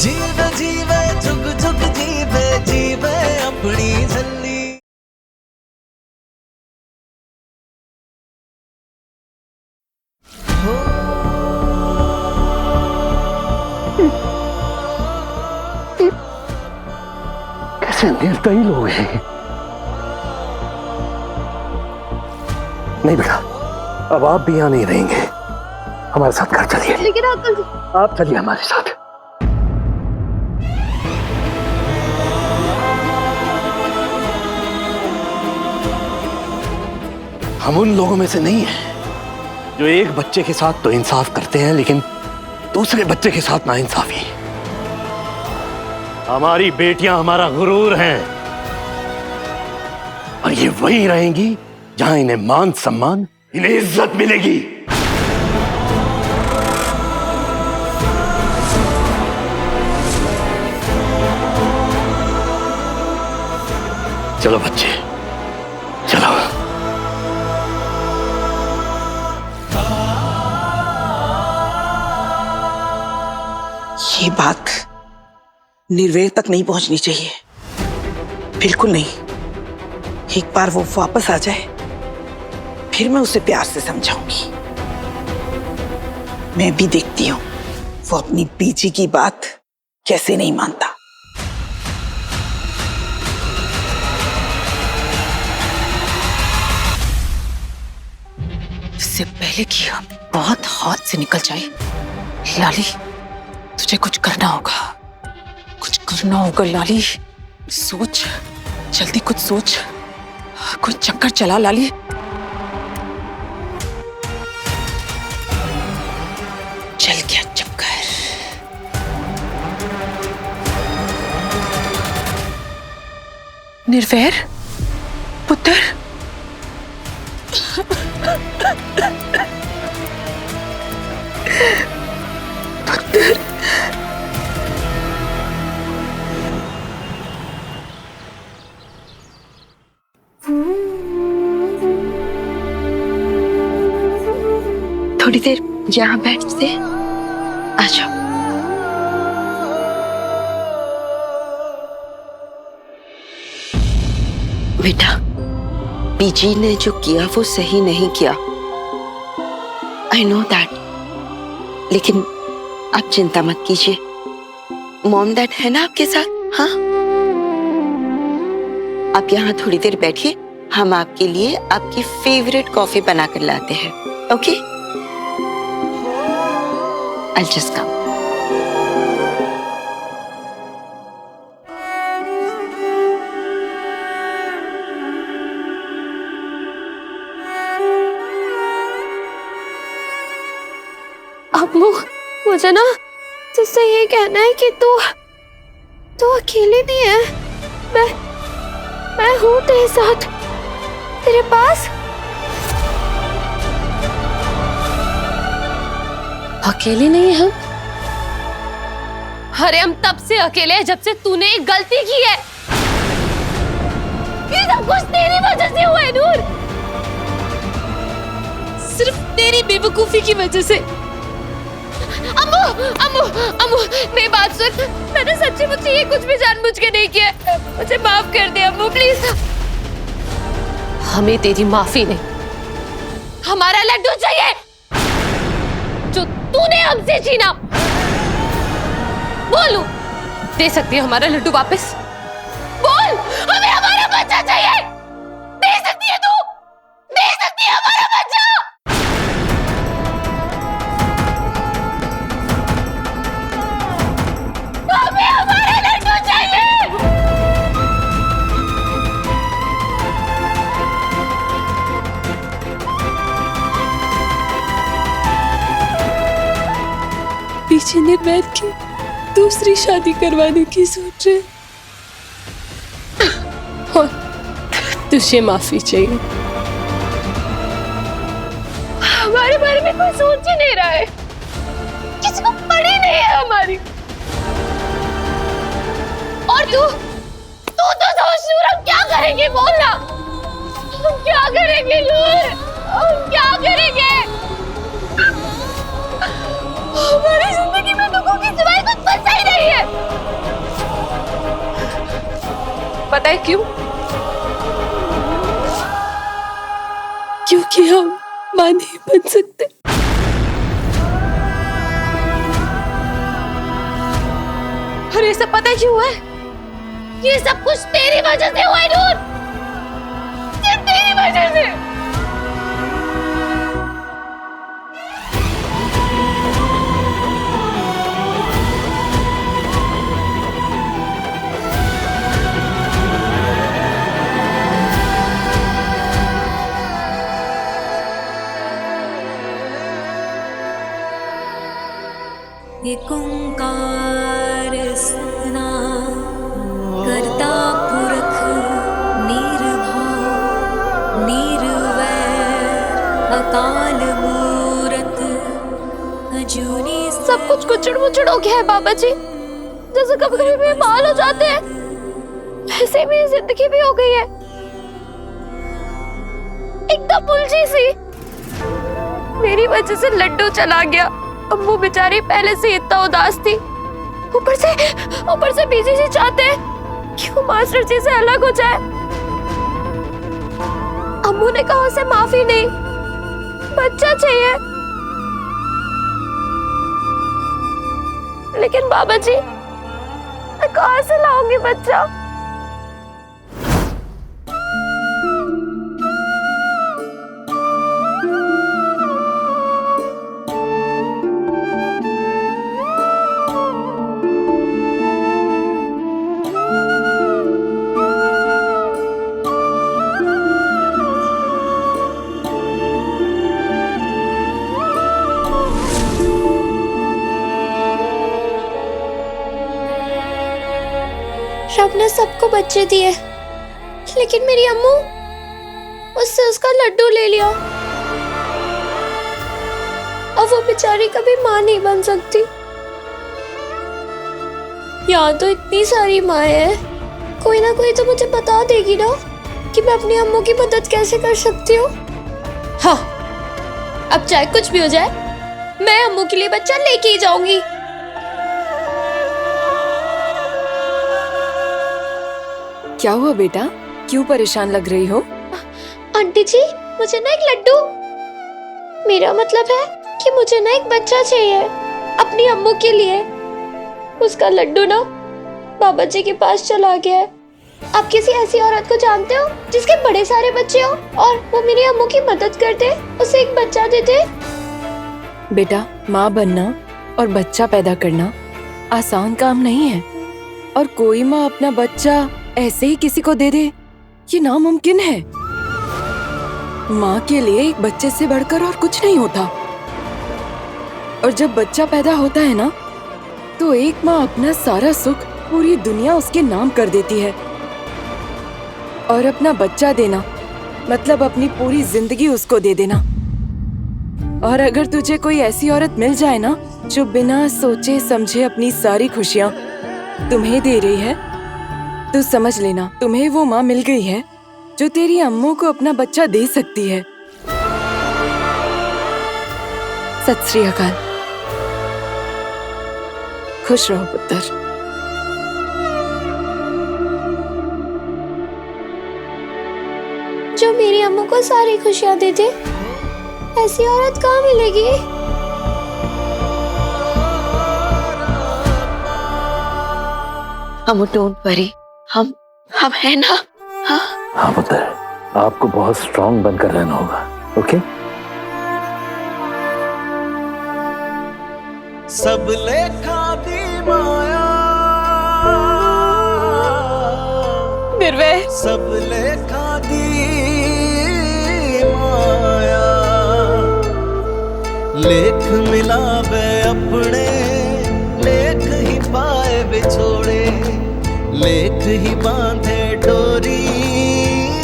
जीवे जीवे झुक झुक जीवे जीवे अपनी झल्ली। कैसे निर्दयी लोग हैं। नहीं बेटा, अब आप भी यहाँ नहीं रहेंगे, हमारे साथ घर चलिए। लेकिन अंकल जी, आप चलिए हमारे साथ। हम उन लोगों में से नहीं हैं जो एक बच्चे के साथ तो इंसाफ करते हैं लेकिन दूसरे बच्चे के साथ नाइंसाफी। हमारी बेटियां हमारा गुरूर हैं और ये वही रहेंगी जहां इन्हें मान सम्मान, इन्हें इज्जत मिलेगी। चलो बच्चे, चलो। ये बात निर्वेद तक नहीं पहुंचनी चाहिए, बिल्कुल नहीं। एक बार वो वापस आ जाए फिर मैं उसे प्यार से समझाऊंगी। मैं भी देखती हूँ वो अपनी बीजी की बात कैसे नहीं मानता। इससे पहले कि हम बहुत हाथ से निकल जाए, लाली तुझे कुछ करना होगा, कुछ करना होगा लाली। सोच, जल्दी कुछ सोच, कोई चक्कर चला लाली। चल गया चक्कर। निर्वैर पुत्र, थोड़ी देर यहाँ बैठते, आ जाओ। बेटा, बीजी ने जो किया वो सही नहीं किया, आई नो दैट, लेकिन आप चिंता मत कीजिए। मॉम डैड है ना आपके साथ? हाँ, आप यहाँ थोड़ी देर बैठिए, हम आपके लिए आपकी फेवरेट कॉफी बना कर लाते हैं। Okay, I'll just come. अम्मू, मुझे ना तुझसे ये कहना है कि तू अकेली नहीं है। मैं हूँ तेरे साथ, तेरे पास। अकेले नहीं है हम? अरे हम तब से अकेले हैं जब से तूने एक गलती की है। ये सब कुछ तेरी वजह से हुआ है नूर, सिर्फ तेरी बेवकूफी की वजह से। अम्मू, अम्मू, अम्मू, मेरी बात सुन। मैंने सच्ची मुझसे ये कुछ भी जानबूझ के नहीं किया, मुझे माफ कर दे अम्मू प्लीज। हमें तेरी माफी नहीं, हमारा लड्डू चाहिए जो तूने हमसे छीना। बोलू, दे सकती है हमारा लड्डू वापस? बोल, हमें हमारा बच्चा चाहिए। दे सकती है तू? दे सकती है हमारा बच्चा? हमें हमारा लड्डू चाहिए। पीछे निर्वैर की दूसरी शादी करवाने की सोच रहे और तुझे माफी चाहिए। हमारे बारे में कोई सोच ही नहीं रहा है, किसी को पड़ी नहीं है हमारी। और तू सोच नूर, हम क्या करेंगे? बोलना, हम क्या करेंगे नूर? हम क्या करेंगे? हमारी जिंदगी में दुखों की सिवाय कुछ बचा ही नहीं है। पता है क्यों? क्योंकि हम मां नहीं बन सकते। और ये सब पता है क्यों हुआ है? ये सब कुछ तेरी वजह से हुआ है नूर, सिर्फ तेरी वजह से। एक ओंकार सतनाम करता पुरख निर्भव निर्वैर अकाल मूरत अजूनी। सब कुछ कुचड़ मुचड़ हो गया है बाबा जी। जैसे कभी कभी बेहाल हो जाते हैं, वैसे मेरी जिंदगी भी हो गई है एकदम उलझी सी। मेरी वजह से लड्डू चला गया। अम्मू बेचारी पहले से इतना उदास थी, ऊपर से बीजी जी चाहते हैं कि वो मास्टर जी से अलग हो जाए। अम्मू ने कहा उसे माफी नहीं, बच्चा चाहिए। लेकिन बाबा जी, मैं कहां से लाऊंगी बच्चा? रब ने सबको बच्चे दिए, लेकिन मेरी अम्मू, उससे उसका लड्डू ले लिया। अब वो बेचारी कभी माँ नहीं बन सकती। यहाँ तो इतनी सारी माँ है, कोई ना कोई तो मुझे बता देगी ना कि मैं अपनी अम्मू की मदद कैसे कर सकती हूँ। हाँ, अब चाहे कुछ भी हो जाए, मैं अम्मू के लिए बच्चा लेके ही जाऊंगी। क्या हुआ बेटा, क्यों परेशान लग रही हो? आंटी जी, मुझे ना एक लड्डू, मेरा मतलब है कि मुझे ना एक बच्चा चाहिए अपनी अम्मू के लिए। उसका लड्डू ना बाबा जी के पास चला गया है। आप किसी ऐसी औरत को जानते हो जिसके बड़े सारे बच्चे हो और वो मेरी अम्मू की मदद कर दे, उसे एक बच्चा दे दे? बेटा, माँ बनना और बच्चा पैदा करना आसान काम नहीं है, और कोई माँ अपना बच्चा ऐसे ही किसी को दे दे, ये नामुमकिन है। माँ के लिए एक बच्चे से बढ़कर और कुछ नहीं होता। और जब बच्चा पैदा होता है ना, तो एक माँ अपना सारा सुख पूरी दुनिया उसके नाम कर देती है। और अपना बच्चा देना मतलब अपनी पूरी जिंदगी उसको दे देना। और अगर तुझे कोई ऐसी औरत मिल जाए ना, जो बिना सोचे समझे अपनी सारी खुशियाँ तुम्हें दे रही है, तो समझ लेना तुम्हें वो माँ मिल गई है जो तेरी अम्मू को अपना बच्चा दे सकती है। सत श्री अकाल। खुश रहो पुत्र। जो मेरी अम्मू को सारी खुशियाँ दे दे, ऐसी औरत कहाँ मिलेगी? अम्मू डोंट वरी, हम हैं ना। हाँ पुत्र, आपको बहुत स्ट्रांग बनकर रहना होगा, ओके? सब लेखा दी माया, निर्वय, सब लेखा दी माया। लेख मिलावे अपने, लेख ही पाए बिछोड़े। लेख ही बांधे डोरी,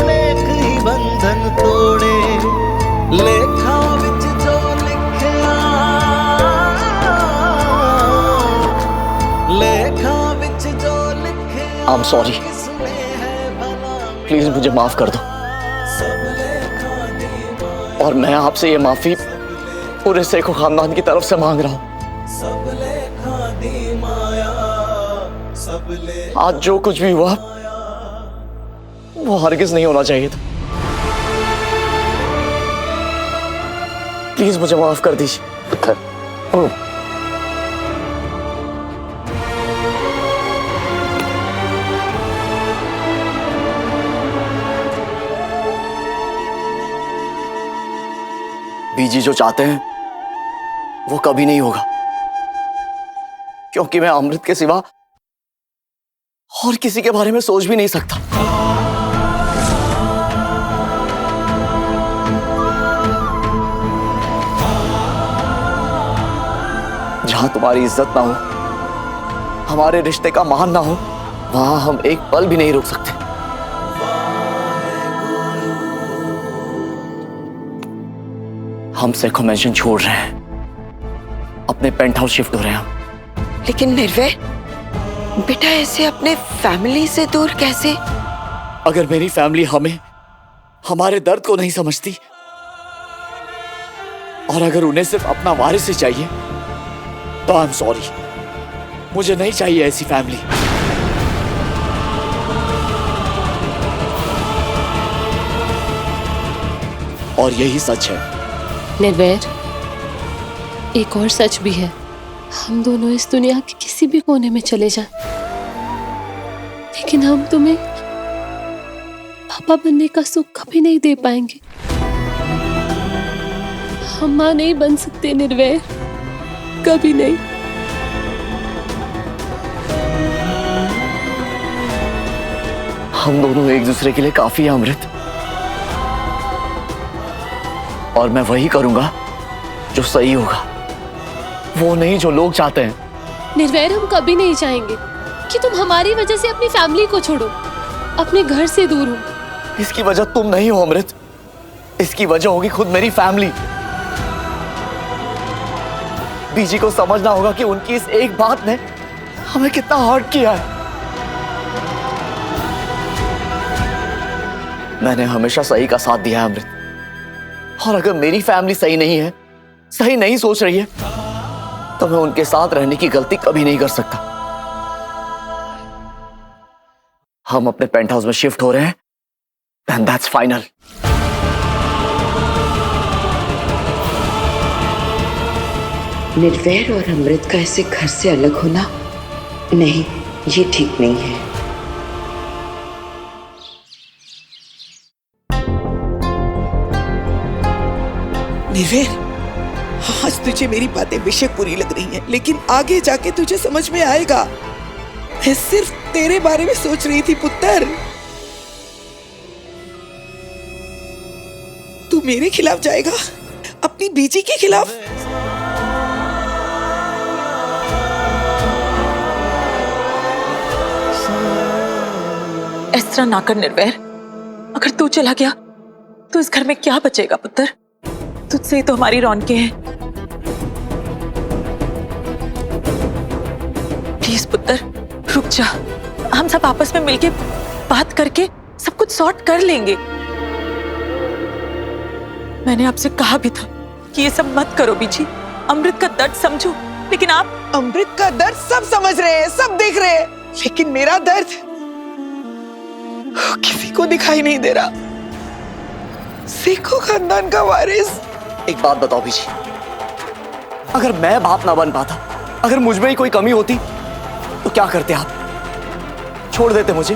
लेख ही बंधन तोड़े। लेखा विच जो लिखिया, लेखा विच जो लिखिया। I'm sorry. प्लीज मुझे माफ कर दो, और मैं आपसे ये माफी पूरे सेखो खानदान की तरफ से मांग रहा हूँ। आज जो कुछ भी हुआ वो हरगिज नहीं होना चाहिए था। प्लीज मुझे माफ कर दीजिए। बीजी जो चाहते हैं वो कभी नहीं होगा, क्योंकि मैं अमृत के सिवा और किसी के बारे में सोच भी नहीं सकता। जहां तुम्हारी इज्जत ना हो, हमारे रिश्ते का मान ना हो, वहां हम एक पल भी नहीं रुक सकते। हम सेको मेंशन छोड़ रहे हैं, अपने पेंट हाउस शिफ्ट हो रहे हैं हम। लेकिन निर्भय बेटा, ऐसे अपने फैमिली से दूर कैसे? अगर मेरी फैमिली हमें, हमारे दर्द को नहीं समझती, और अगर उन्हें सिर्फ अपना वारिस ही चाहिए, तो आई एम सॉरी, मुझे नहीं चाहिए ऐसी फैमिली। और यही सच है। निर्वैर, एक और सच भी है। हम दोनों इस दुनिया के किसी भी कोने में चले जाएं, लेकिन हम तुम्हें पापा बनने का सुख कभी नहीं दे पाएंगे। हम मां नहीं बन सकते निर्वैर, कभी नहीं। हम दोनों एक दूसरे के लिए काफी हैं अमृत, और मैं वही करूंगा जो सही होगा, वो नहीं जो लोग चाहते हैं। निर्वैर, हम कभी नहीं चाहेंगे कि तुम हमारी वजह से अपनी फैमिली को छोड़ो, अपने घर से दूर हो। इसकी वजह तुम नहीं हो अमृत, इसकी वजह होगी खुद मेरी फैमिली। बीजी को समझना होगा कि उनकी इस एक बात ने हमें कितना हर्ट किया है। मैंने हमेशा सही का साथ दिया है अमृत, और अगर मेरी फैमिली सही नहीं है, सही नहीं सोच रही है, तो मैं उनके साथ रहने की गलती कभी नहीं कर सकता। हम अपने पेंट हाउस में शिफ्ट हो रहे हैं, and that's final. निर्वैर और अमृत का ऐसे घर से अलग होना, नहीं, ये ठीक नहीं है। निर्वैर, आज तुझे मेरी बातें बेशक बुरी लग रही हैं, लेकिन आगे जाके तुझे समझ में आएगा। मैं सिर्फ तेरे बारे में सोच रही थी पुत्र। तू मेरे खिलाफ जाएगा, अपनी बीजी के खिलाफ? इस तरह ना कर निर्वैर, अगर तू चला गया तो इस घर में क्या बचेगा पुत्र? तुझसे ही तो हमारी रौनकें हैं। प्लीज पुत्र, रुक जा, हम सब आपस में मिलके बात करके सब कुछ सॉर्ट कर लेंगे। मैंने आपसे कहा भी था कि ये सब मत करो बीजी, अमृत का दर्द समझो, लेकिन आप। अमृत का दर्द सब समझ रहे हैं, सब देख रहे हैं, लेकिन मेरा दर्द किसी को दिखाई नहीं दे रहा। सेको खानदान का वारिस। एक बात बताओ बीजी, अगर मैं बाप ना बन पाता, अगर मुझ में ही कोई कमी होती, तो क्या करते आप? छोड़ देते मुझे?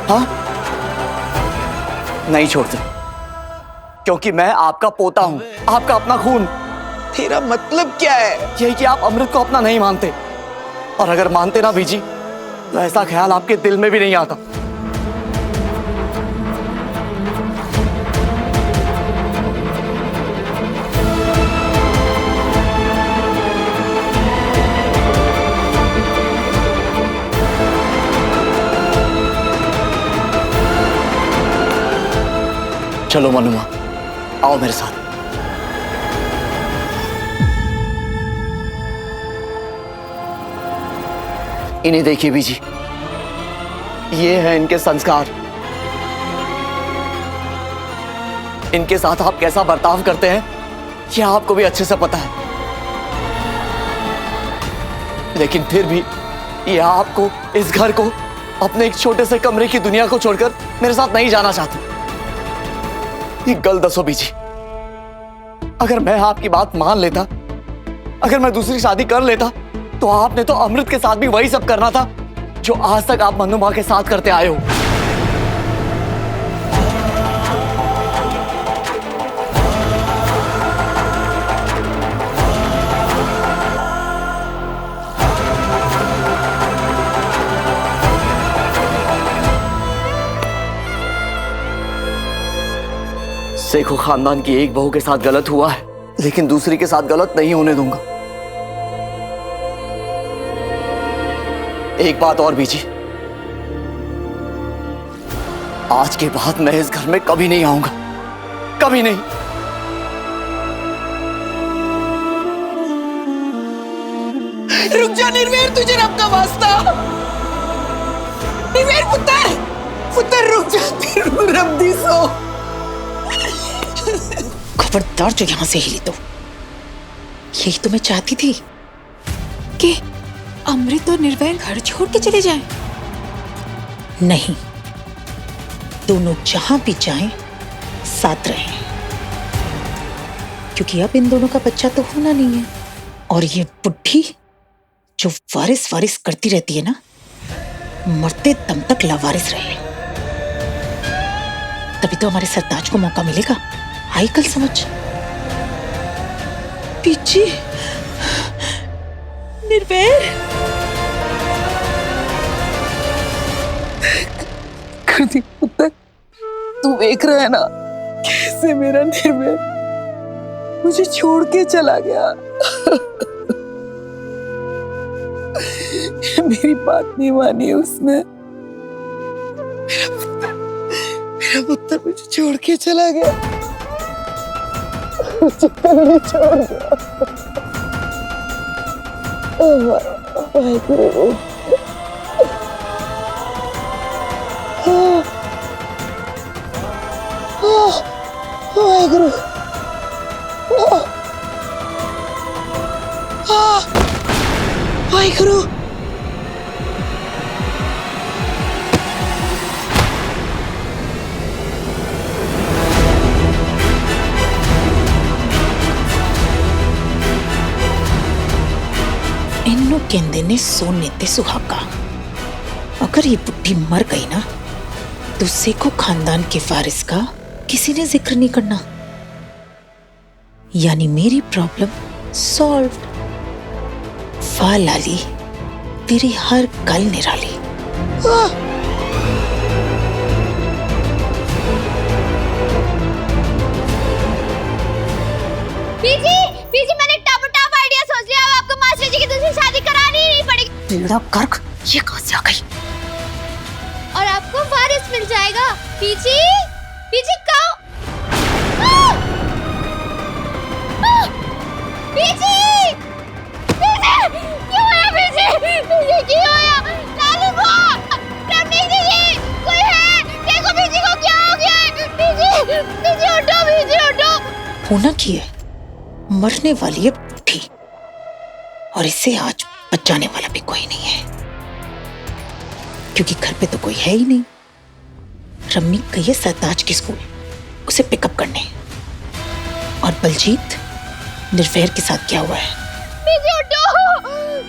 हाँ, नहीं छोड़ते, क्योंकि मैं आपका पोता हूं, आपका अपना खून। तेरा मतलब क्या है? यही कि आप अमृत को अपना नहीं मानते, और अगर मानते ना बीजी, तो ऐसा ख्याल आपके दिल में भी नहीं आता। चलो मनुआ, आओ मेरे साथ। इन्हें देखिए बीजी, ये है इनके संस्कार। इनके साथ आप कैसा बर्ताव करते हैं, ये आपको भी अच्छे से पता है, लेकिन फिर भी ये आपको, इस घर को अपने एक छोटे से कमरे की दुनिया को छोड़कर मेरे साथ नहीं जाना चाहती। एक गल दसो बीजी, अगर मैं आपकी बात मान लेता, अगर मैं दूसरी शादी कर लेता, तो आपने तो अमृत के साथ भी वही सब करना था जो आज तक आप मनु मां के साथ करते आए हो। सेखो खानदान की एक बहू के साथ गलत हुआ है, लेकिन दूसरी के साथ गलत नहीं होने दूंगा। एक बात और बीजी, आज के बाद मैं इस घर में कभी नहीं आऊंगा, कभी नहीं। रुक जा निर्वेर, तुझे रब का वास्ता। निर्वेर पुत्र, पुत्र रुक जा, तेरू रब दी सो। खबरदार जो यहां से हिली तो। यही तो मैं चाहती थी कि अमृत और निर्वैर घर छोड़ के चले जाएं। नहीं, दोनों जहां भी जाएं साथ रहें, क्योंकि अब इन दोनों का बच्चा तो होना नहीं है। और ये बुढ़ी जो वारिस वारिस करती रहती है ना, मरते दम तक लावारिस रहे। तभी तो हमारे सरताज को मौका मिलेगा। आई कल समझ। पीछे निर्वैर, कृति पुत्र, तू देख रहा है ना कैसे मेरा निर्वैर मुझे छोड़ के चला गया। मेरी बात नहीं मानी उसने। मेरा पुत्र मुझे छोड़ के चला गया, मुझे कल छोड़ गया। वाहेगुरु, वाहेगुरु, वाहेगुरु। इन्नो कहते ने सोने ते सुहागा। अगर ये बुढ़ी मर गई ना, तो सेखो खानदान के वारिस का किसी ने जिक्र नहीं करना। यानी मेरी प्रॉब्लम सॉल्व। वाह लाली, तेरी हर गल निराली। पीजी मैंने टॉप आइडिया सोच लिया। अब आपको मास्टर जी की दूसरी शादी करानी ही नहीं पड़ेगी। बेड़ा गर्क, ये कहां से आ गई? और आपको वारिस मिल जाएगा। पीजी, पीजी कहो। पीजी, पीजी, क्यों आया पीजी? ये क्यों आया? लाली माँ, रमनी जी, कोई है? देखो पीजी को क्या हो गया है? पीजी, पीजी उठो, पीजी उठो। होना की है, मरने वाली है बुढ़ी, और इससे आज बचाने वाला भी कोई नहीं है, क्योंकि घर पे तो कोई है ही नहीं। रमनी गई है सरताज के स्कूल उसे पिकअप करने, और बलजीत निर्वैर के साथ क्या हुआ है? पीजी उठो,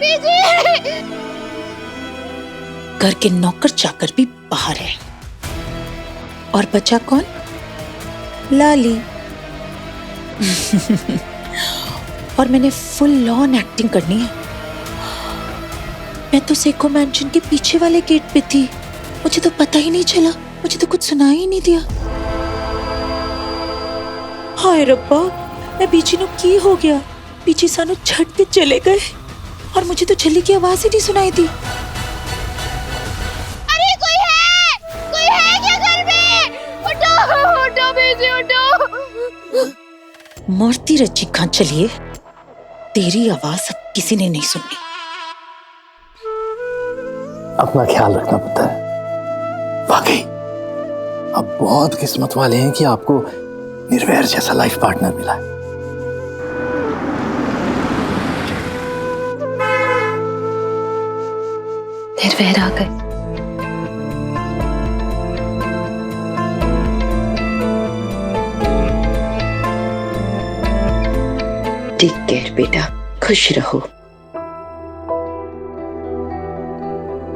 पीजी। घर के नौकर चाकर भी बाहर है, और बचा कौन? लाली। और मैंने फुल ऑन एक्टिंग करनी है। मैं तो सेखो मैंशन के पीछे वाले गेट पे थी, मुझे तो पता ही नहीं चला, मुझे तो कुछ सुनाई ही नहीं दिया। हाय रब्बा, मैं बीची नु की हो गया? बीची सानू छट के चले गए, और मुझे तो छली की आवाज ही नहीं सुनाई दी। अरे कोई है क्या घर में? उठो, उठो बीजी, उठो। मरती रज्जी खां, चलिए, तेरी आवाज अब किसी ने नहीं सुननी। अपना ख्याल रखना पुत्र। वाकई आप बहुत किस्मत वाले हैं कि आपको निर्वैर जैसा लाइफ पार्टनर मिला है। निर्वैर आ गए। टेक केयर बेटा, खुश रहो।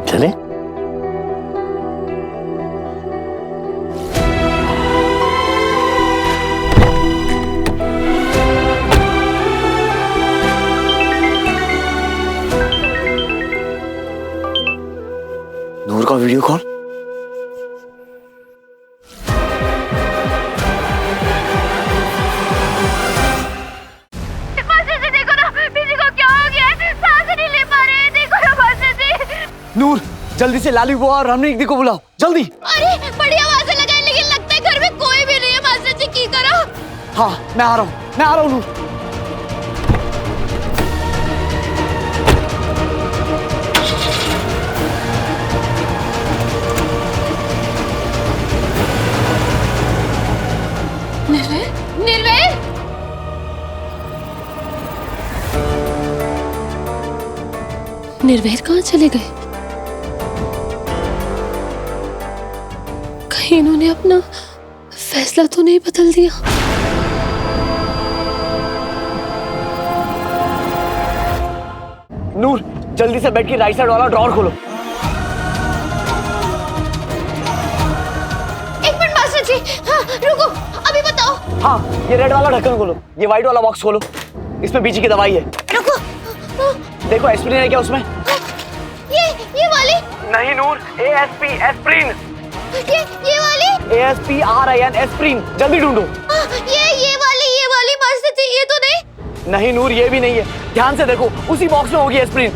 चले? नूर का वीडियो कॉल। देखो ना बीजी को क्या हो गया है, सांस नहीं ले पा रहे हैं, देखो ना मास्टर जी। नूर जल्दी से लाली बुआ और रमनीक दी को बुलाओ जल्दी। अरे बड़ी आवाजें लगाए लेकिन लगता है घर में कोई भी नहीं है मास्टर जी, की करो। हाँ मैं आ रहा हूँ नूर। निर्वेद निर्वेद कहाँ चले गए? कहीं इन्होंने अपना फैसला तो नहीं बदल दिया? नूर जल्दी से बेड की राइट साइड वाला ड्रॉर खोलो। एक मिनट मास्टर जी, हाँ रुको, अभी बताओ। हाँ ये रेड वाला ढक्कन खोलो, ये व्हाइट वाला बॉक्स खोलो, इसमें बीजी की दवाई है। रुको, देखो एस्प्रिन है क्या उसमें? ये वाली? नहीं नूर, ASP एस्प्रिन। ये वाली? ASPRIN एस्प्रिन, जल्दी ढूंढो। ये वाली मास्टर जी, ये तो नहीं। नहीं नूर ये भी नहीं है, ध्यान से देखो उसी बॉक्स में होगी एस्प्रिन।